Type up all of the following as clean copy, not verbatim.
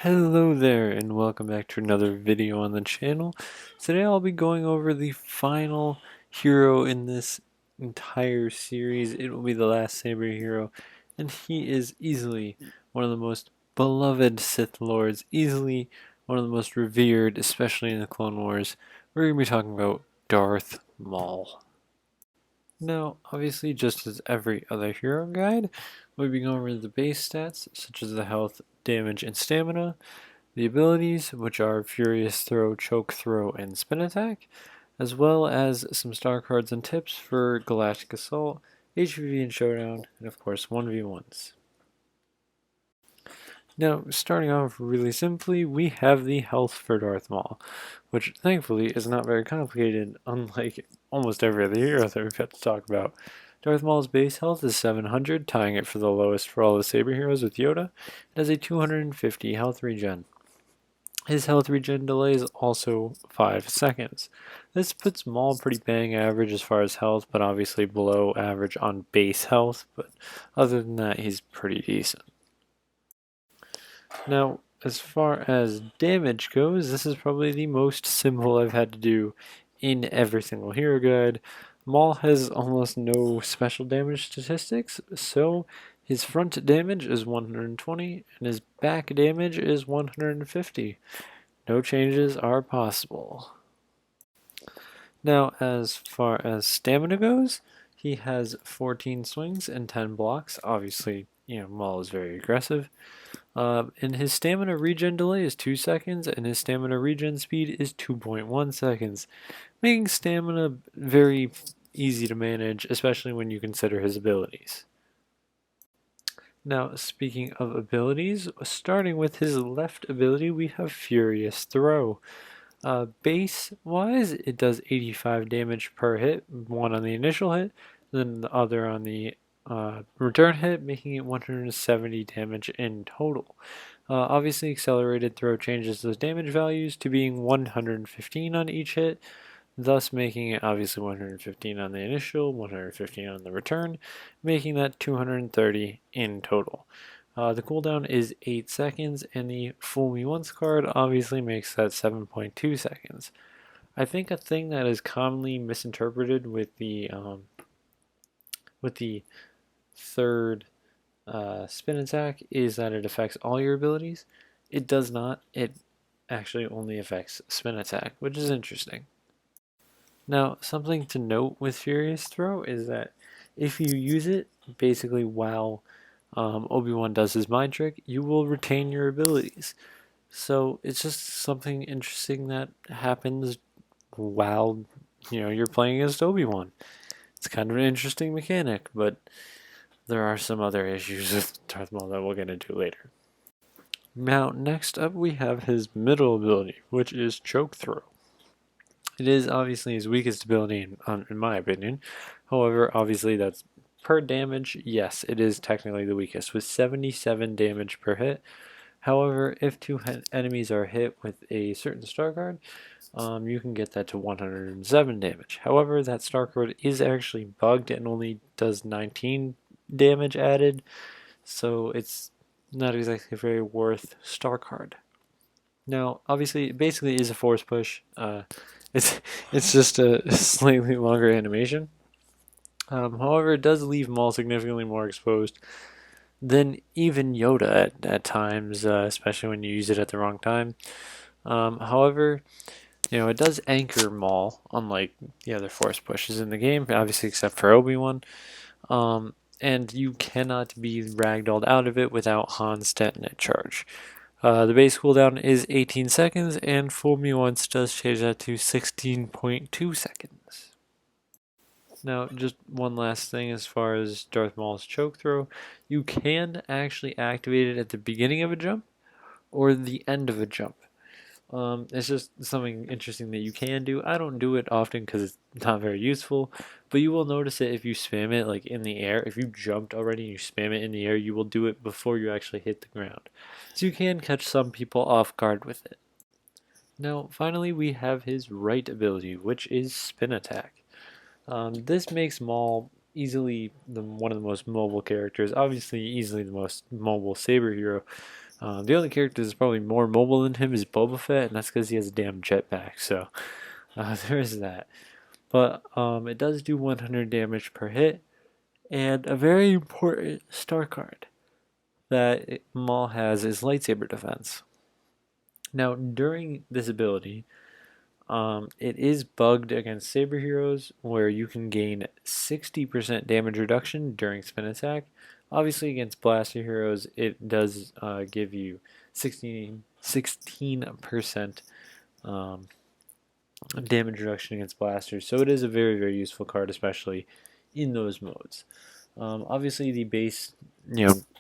Hello there and welcome back to another video on the channel. Today I'll be going over the final hero in this entire series. It will be the last Saber hero, and he is easily one of the most beloved Sith Lords, easily one of the most revered, especially in the Clone Wars. We're going to be talking about Darth Maul. Now, obviously, just as every other hero guide, we'll be going over the base stats, such as the health, damage, and stamina, the abilities, which are Furious Throw, Choke Throw, and Spin Attack, as well as some star cards and tips for Galactic Assault, HVV and Showdown, and of course 1v1s. Now, starting off really simply, we have the health for Darth Maul, which thankfully is not very complicated, unlike almost every other hero that we've got to talk about. Darth Maul's base health is 700, tying it for the lowest for all the Saber heroes with Yoda. It has a 250 health regen. His health regen delay is also 5 seconds. This puts Maul pretty bang average as far as health, but obviously below average on base health, but other than that, he's pretty decent. Now, as far as damage goes, this is probably the most simple I've had to do in every single hero guide. Maul has almost no special damage statistics, so his front damage is 120 and his back damage is 150. No changes are possible. Now, as far as stamina goes, he has 14 swings and 10 blocks. Obviously, Maul is very aggressive. And his stamina regen delay is 2 seconds, and his stamina regen speed is 2.1 seconds, making stamina very easy to manage, especially when you consider his abilities. Now, speaking of abilities, starting with his left ability, we have Furious Throw. Base-wise, it does 85 damage per hit, one on the initial hit, then the other on the return hit, making it 170 damage in total. Obviously, accelerated throw changes those damage values to being 115 on each hit, thus making it obviously 115 on the initial, 115 on the return, making that 230 in total. The cooldown is 8 seconds, and the Fool Me Once card obviously makes that 7.2 seconds. I think a thing that is commonly misinterpreted with the third spin attack is that it affects all your abilities. It does not. It actually only affects spin attack, which is interesting. Now, something to note with Furious Throw is that if you use it basically while Obi-Wan does his mind trick, you will retain your abilities. So it's just something interesting that happens while you're playing against Obi-Wan. It's kind of an interesting mechanic, but there are some other issues with Darth Maul that we'll get into later. Now, next up we have his middle ability, which is Choke Throw. It is obviously his weakest ability in my opinion. However, obviously that's per damage. Yes, it is technically the weakest with 77 damage per hit. However, if two enemies are hit with a certain star card, you can get that to 107 damage. However, that star card is actually bugged and only does 19 damage added, so it's not exactly a very worth star card. Now, obviously, it basically is a force push. It's just a slightly longer animation. However, it does leave Maul significantly more exposed than even Yoda at times, especially when you use it at the wrong time. However, it does anchor Maul, unlike the other force pushes in the game, obviously except for Obi-Wan. And you cannot be ragdolled out of it without Han's detonate charge. The base cooldown is 18 seconds, and Fool Me Once does change that to 16.2 seconds. Now, just one last thing as far as Darth Maul's choke throw. You can actually activate it at the beginning of a jump or the end of a jump. It's just something interesting that you can do. I don't do it often because it's not very useful, but you will notice it if you spam it like in the air. If you jumped already and you spam it in the air, you will do it before you actually hit the ground. So you can catch some people off guard with it. Now, finally, we have his right ability, which is Spin Attack. This makes Maul easily one of the most mobile characters, obviously easily the most mobile Saber hero. The only character that's probably more mobile than him is Boba Fett, and that's because he has a damn jetpack. So there is that. But it does do 100 damage per hit, and a very important star card that Maul has is lightsaber defense. Now, during this ability, it is bugged against saber heroes where you can gain 60% damage reduction during spin attack. Obviously, against blaster heroes, it does give you 16% um, damage reduction against blasters. So it is a very, very useful card, especially in those modes. Obviously, the base,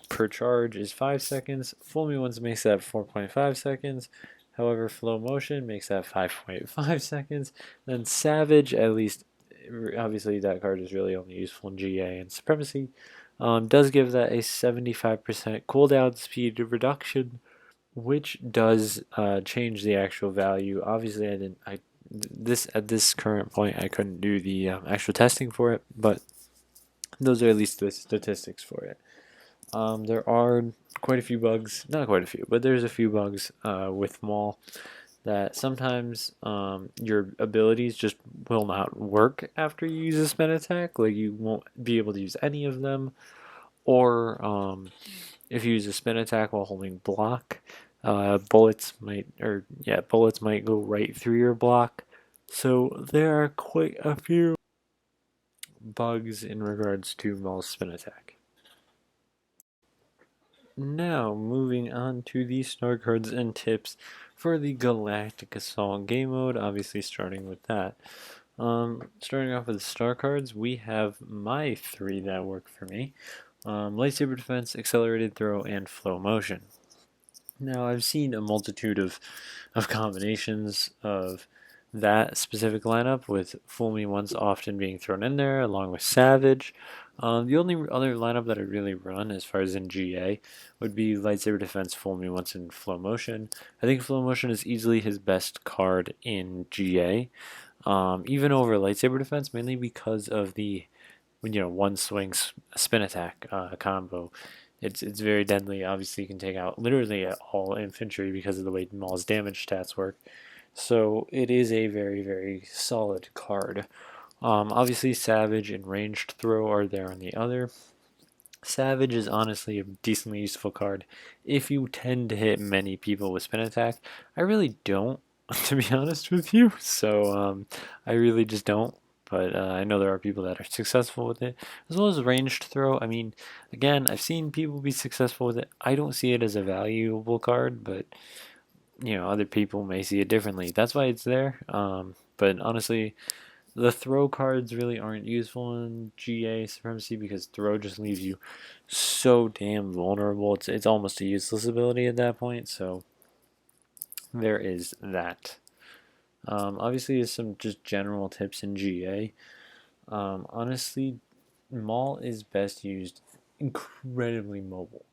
per charge is 5 seconds. Fool Me Once makes that 4.5 seconds. However, Flow Motion makes that 5.5 seconds. Then Savage, at least, obviously that card is really only useful in GA and Supremacy, does give that a 75% cooldown speed reduction, which does change the actual value. Obviously, I didn't. I this at this current point I couldn't do the actual testing for it, but those are at least the statistics for it. There are quite a few bugs, not quite a few, but there's a few bugs with Maul that sometimes your abilities just will not work after you use a spin attack. Like you won't be able to use any of them, or if you use a spin attack while holding block, bullets might go right through your block. So there are quite a few bugs in regards to Maul's spin attack. Now, moving on to the star cards and tips for the Galactic Assault game mode, obviously starting with that. Starting off with star cards, we have my three that work for me. Lightsaber defense, accelerated throw, and flow motion. Now, I've seen a multitude of combinations of that specific lineup, with Fool Me Once often being thrown in there, along with Savage. The only other lineup that I really run, as far as in GA, would be Lightsaber Defense, Fool Me Once, and Flow Motion. I think Flow Motion is easily his best card in GA, even over Lightsaber Defense, mainly because of the one swing spin attack combo. It's very deadly. Obviously, you can take out literally all infantry because of the way Maul's damage stats work. So it is a very, very solid card. Obviously, Savage and Ranged Throw are there on the other. Savage is honestly a decently useful card if you tend to hit many people with spin attack. I really don't, to be honest with you. So I really just don't. But I know there are people that are successful with it, as well as ranged throw. I mean, again, I've seen people be successful with it. I don't see it as a valuable card, but other people may see it differently. That's why it's there. But honestly, the throw cards really aren't useful in GA Supremacy because throw just leaves you so damn vulnerable. It's almost a useless ability at that point. So there is that. Obviously, there's some just general tips in GA. Honestly, Maul is best used incredibly mobile.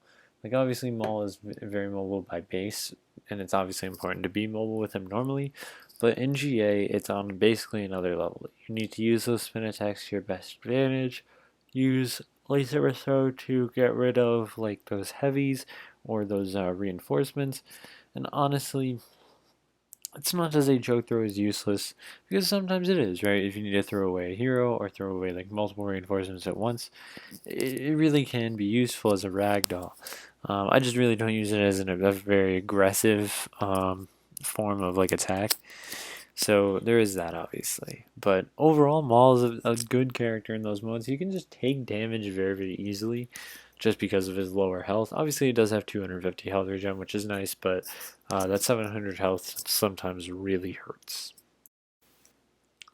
Like obviously Maul is very mobile by base, and it's obviously important to be mobile with him normally. But in GA, it's on basically another level. You need to use those spin attacks to your best advantage. Use lightsaber throw to get rid of like those heavies or those reinforcements. And honestly, it's not to say choke throw is useless, because sometimes it is, right? If you need to throw away a hero or throw away like multiple reinforcements at once, it really can be useful as a ragdoll. I just really don't use it as a very aggressive form of like attack. So there is that, obviously. But overall, Maul is a good character in those modes. He can just take damage very, very easily just because of his lower health. Obviously, he does have 250 health regen, which is nice, but that 700 health sometimes really hurts.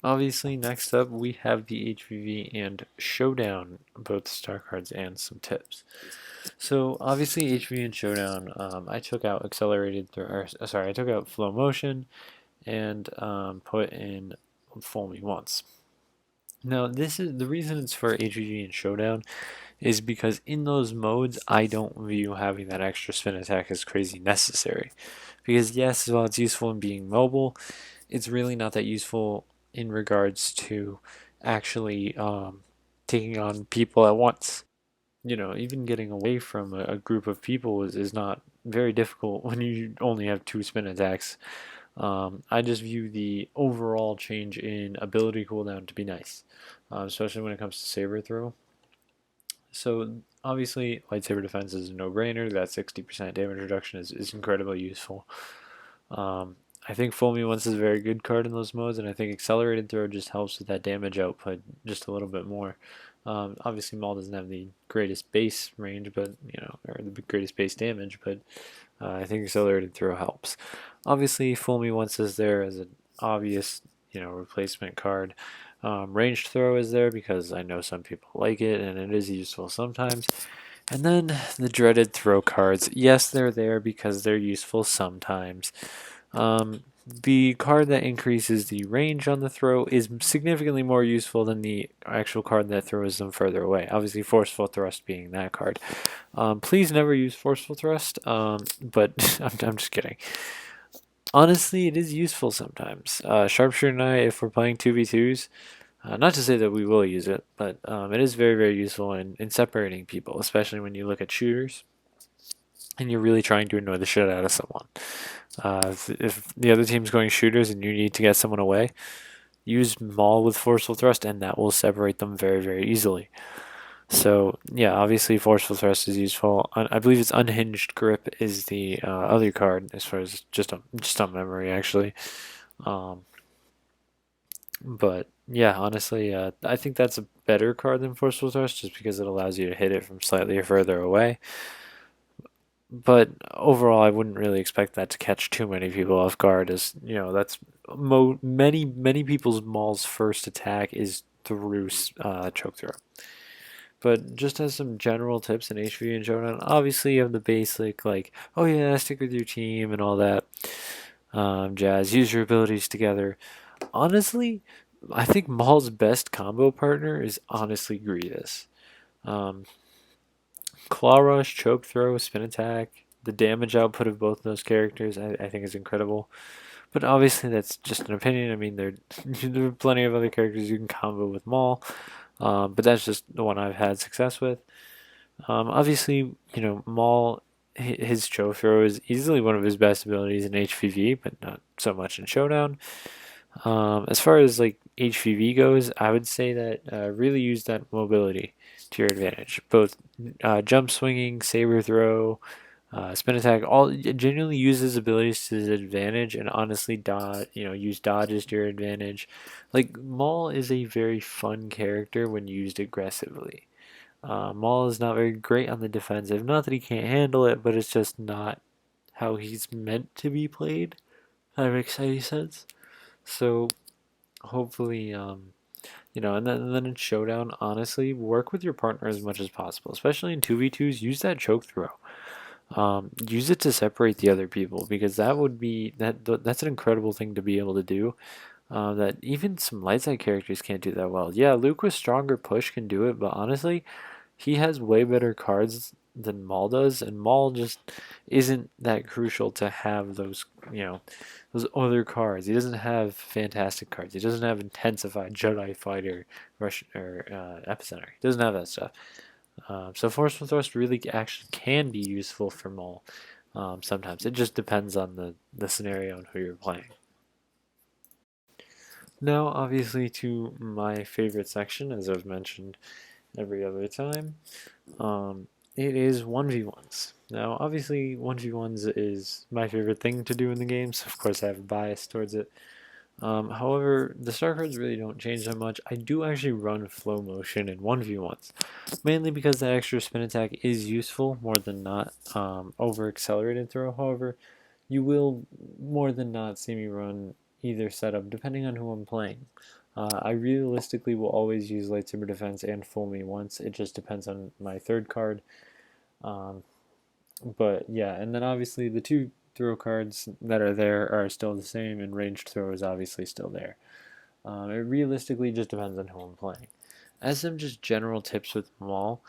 Obviously, next up, we have the HVV and Showdown, both star cards and some tips. So, obviously, HVV and Showdown, I took out I took out Flow Motion and put in Fool Me Once. Now, this is the reason it's for HVG and Showdown is because in those modes, I don't view having that extra spin attack as crazy necessary. Because yes, while it's useful in being mobile, it's really not that useful in regards to actually taking on people at once. Even getting away from a group of people is not very difficult when you only have 2 spin attacks. I just view the overall change in ability cooldown to be nice, especially when it comes to saber throw. So obviously, lightsaber defense is a no-brainer. That 60% damage reduction is incredibly useful. Um, I think Fool Me Once is a very good card in those modes, and I think Accelerated Throw just helps with that damage output just a little bit more. Obviously, Maul doesn't have the greatest base range, but or the greatest base damage, but I think Accelerated Throw helps. Obviously, Fool Me Once is there as an obvious, replacement card. Ranged Throw is there because I know some people like it, and it is useful sometimes. And then the dreaded throw cards. Yes, they're there because they're useful sometimes. The card that increases the range on the throw is significantly more useful than the actual card that throws them further away. Obviously, Forceful Thrust being that card. Please never use Forceful Thrust, but I'm just kidding. Honestly, it is useful sometimes. Sharpshooter and I, if we're playing 2v2s, not to say that we will use it, but it is very, very useful in separating people, especially when you look at shooters and you're really trying to annoy the shit out of someone. If the other team's going shooters and you need to get someone away, use Maul with Forceful Thrust, and that will separate them very, very easily. So yeah, obviously Forceful Thrust is useful. I believe it's Unhinged Grip is the other card as far as just on memory actually. Um, but yeah, honestly, I think that's a better card than Forceful Thrust just because it allows you to hit it from slightly further away. But overall, I wouldn't really expect that to catch too many people off guard. As that's many people's Maul's first attack is through choke throw. But just as some general tips in HV and Showdown, obviously you have the basic like, oh yeah, stick with your team and all that jazz. Use your abilities together. Honestly, I think Maul's best combo partner is honestly Grievous. Um, Claw Rush, Choke Throw, Spin Attack, the damage output of both those characters I think is incredible. But obviously that's just an opinion. I mean, there are plenty of other characters you can combo with Maul, but that's just the one I've had success with. Obviously, Maul, his choke throw is easily one of his best abilities in HVV, but not so much in Showdown. As far as like HVV goes, I would say that really use that mobility to your advantage. Both jump swinging, saber throw, spin attack, all genuinely use his abilities to his advantage, and honestly, use dodges to your advantage. Like Maul is a very fun character when used aggressively. Maul is not very great on the defensive. Not that he can't handle it, but it's just not how he's meant to be played. That makes any sense. So hopefully, and then in Showdown, honestly, work with your partner as much as possible, especially in 2v2s. Use that choke throw. Use it to separate the other people because that's an incredible thing to be able to do. That even some light side characters can't do that well. Yeah, Luke with stronger push can do it, but honestly, he has way better cards than Maul does, and Maul just isn't that crucial to have those other cards. He doesn't have fantastic cards. He doesn't have intensified Jedi Fighter, Rush or Epicenter. He doesn't have that stuff. So Forceful Thrust really actually can be useful for Maul. Sometimes it just depends on the scenario and who you're playing. Now, obviously, to my favorite section, as I've mentioned every other time. It is 1v1s. Now, obviously, 1v1s is my favorite thing to do in the game, so of course I have a bias towards it. However, the star cards really don't change that much. I do actually run flow motion in 1v1s, mainly because that extra spin attack is useful more than not over accelerated throw. However, you will more than not see me run either setup depending on who I'm playing. I realistically will always use lightsaber defense and fool me once. It just depends on my third card. Um, but yeah, and then obviously the two throw cards that are there are still the same, and ranged throw is obviously still there. It realistically just depends on who I'm playing. As some just general tips with Maul,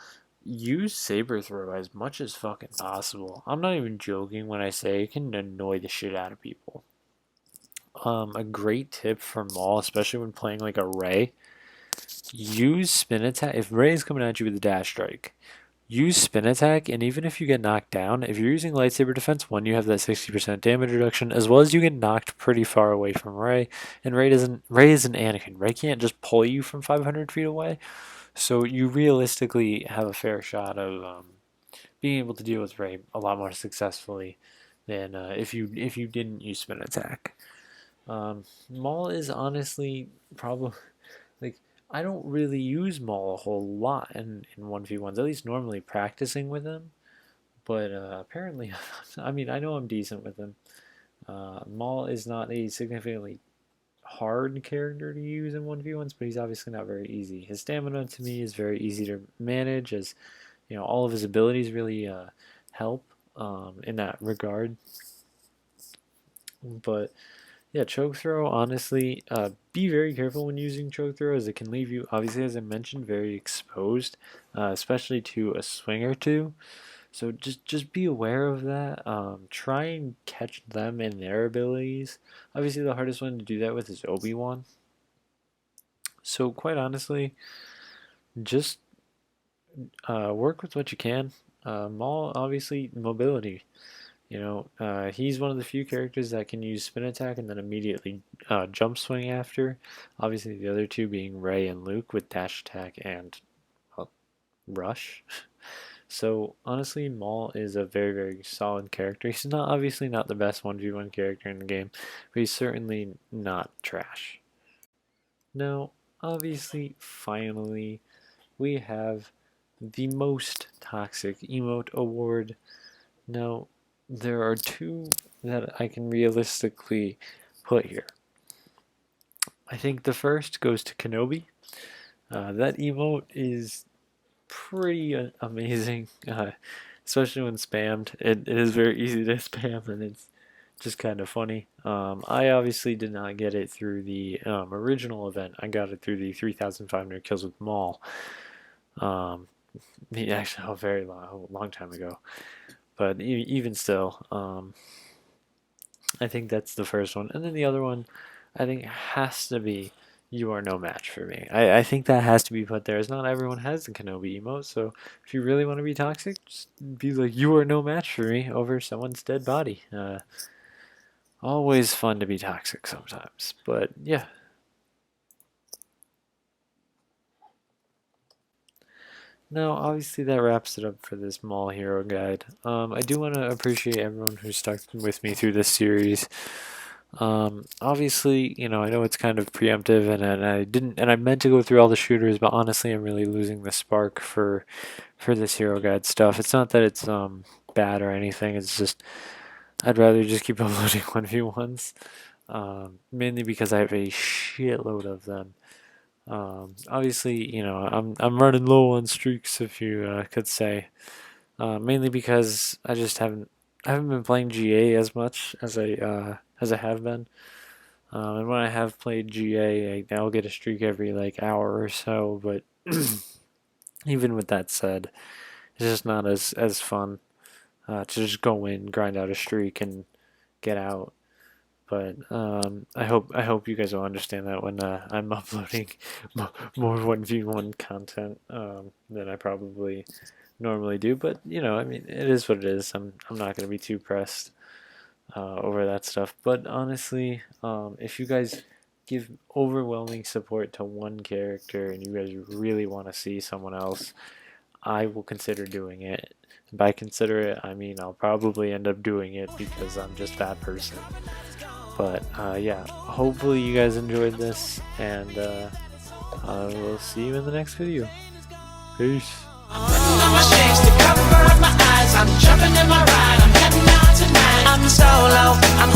use saber throw as much as fucking possible. I'm not even joking when I say it can annoy the shit out of people. A great tip for Maul, especially when playing like a Ray, use spin attack. If Ray is coming at you with a dash strike, use spin attack, and even if you get knocked down, if you're using lightsaber defense, one, you have that 60% damage reduction, as well as you get knocked pretty far away from Rey, and Rey isn't Anakin. Rey can't just pull you from 500 feet away, so you realistically have a fair shot of being able to deal with Rey a lot more successfully than if you didn't use spin attack. Maul is honestly probably like I don't really use Maul a whole lot in 1v1s, at least normally practicing with him. But apparently, I mean, I know I'm decent with him. Maul is not a significantly hard character to use in 1v1s, but he's obviously not very easy. His stamina to me is very easy to manage, as all of his abilities really help in that regard. But yeah, choke throw, honestly, be very careful when using choke throw, as it can leave you, obviously, as I mentioned, very exposed, especially to a swing or two. So just be aware of that. Try and catch them in their abilities. Obviously, the hardest one to do that with is Obi-Wan. So quite honestly, just work with what you can. Maul, obviously, mobility. He's one of the few characters that can use spin attack and then immediately jump swing after. Obviously, the other two being Rey and Luke with dash attack and rush. So honestly, Maul is a very, very solid character. He's not obviously not the best 1v1 character in the game, but he's certainly not trash. Now, obviously, finally, we have the most toxic emote award. Now, there are two that I can realistically put here. I think the first goes to Kenobi. That emote is pretty amazing, especially when spammed. It is very easy to spam, and it's just kind of funny. I obviously did not get it through the original event. I got it through the 3,500 kills with Maul. Actually, a very long time ago. But even still, I think that's the first one. And then the other one, I think, has to be You Are No Match for me. I think that has to be put there, as not everyone has the Kenobi emote. So if you really want to be toxic, just be like, You Are No Match for me over someone's dead body. Always fun to be toxic sometimes. But yeah. Now, obviously, that wraps it up for this Maul Hero Guide. I do want to appreciate everyone who stuck with me through this series. Obviously, I know it's kind of preemptive, and I meant to go through all the shooters, but honestly, I'm really losing the spark for this Hero Guide stuff. It's not that it's bad or anything. It's just I'd rather just keep uploading 1v1s, mainly because I have a shitload of them. Obviously, I'm running low on streaks, if you could say. Mainly because I haven't been playing GA as much as I have been. And when I have played GA, I'll get a streak every hour or so. But even with that said, it's just not as fun to just go in, grind out a streak, and get out. But I hope you guys will understand that when I'm uploading more 1v1 content than I probably normally do. But I mean, it is what it is. I'm not gonna be too pressed over that stuff. But honestly, if you guys give overwhelming support to one character and you guys really want to see someone else, I will consider doing it. By consider it, I mean I'll probably end up doing it because I'm just that person. But yeah, hopefully you guys enjoyed this, and we'll see you in the next video. Peace. I'm putting on my shades to cover up my eyes. I'm jumping in my ride. I'm heading out tonight. I'm solo. I'm